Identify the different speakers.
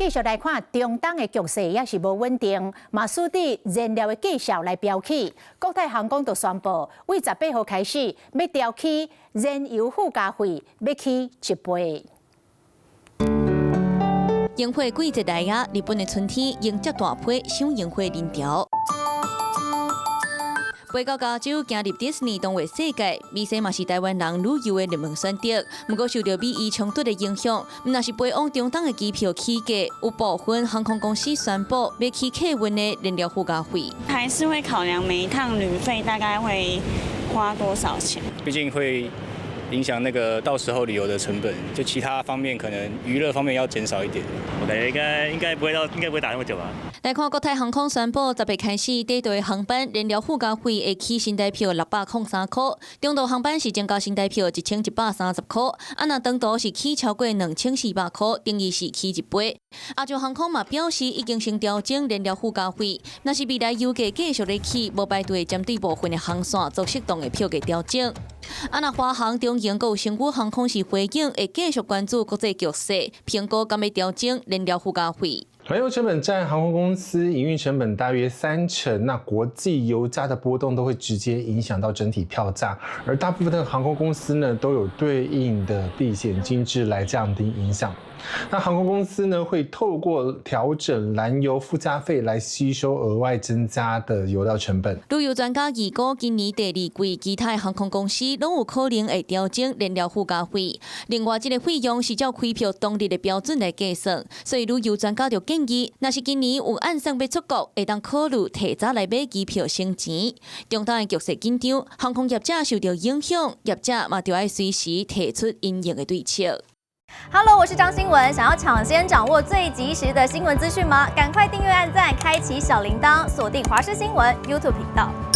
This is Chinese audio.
Speaker 1: 繼續來看中東的局勢也是無穩定，嘛使得燃料的價格來飆起。國泰航空就宣布，為18號開始要調起燃油附加費，要起1倍。
Speaker 2: 櫻花季節來啊，日本的春天迎接大批賞櫻花人潮。飛到加州，行入迪士尼動畫世界，美西嘛是台灣人旅遊的熱門選擇。不過受到美伊衝突的影響，若是飛往中東的機票起價，有部分航空公司宣布要起客運的燃料附加費。
Speaker 3: 還是會考量每一趟旅費大概會花多少錢，
Speaker 4: 畢竟會影響那個到時候旅遊的成本，就其他方面可能娛樂方面要減少一點。
Speaker 5: 我感覺應該不會打那麼久吧。
Speaker 2: 來看國泰航空宣布，10月開始第一隊航班燃料附加費會起新台票603塊，中途航班是增加新台票1130塊，若長途是起超過2400塊，等於是起1倍。亞洲航空嘛表示已經先調整燃料附加費，若是未來油價繼續咧起，無排除針對部分的航線做適當的票價調整。若華航、中營還有星宇航空是回應，會繼續關注國際局勢，評估敢要調整燃料附加費。
Speaker 6: 燃油成本佔航空公司營運成本大約30%，那國際油價的波動都會直接影響到整體票價，而大部分的航空公司呢都有對應的避險機制來降低影響。那航空公司呢會透過調整燃油附加費來吸收額外增加的油料成本。
Speaker 2: 旅遊專家預估今年第2季其他航空公司攏有可能會調整燃料附加費。另外，這個費用是照開票當日的標準來計算，所以旅遊專家就建議，若是今年有暗算要出國，會當考慮提早來買機票省錢。中東的局勢緊張，航空業者受到影響，業者嘛就要隨時提出因應的對策。
Speaker 7: Hello， 我是張新文。想要搶先掌握最及時的新聞資訊嗎？趕快訂閱、按讚、開啟小鈴鐺，鎖定華視新聞 YouTube 頻道。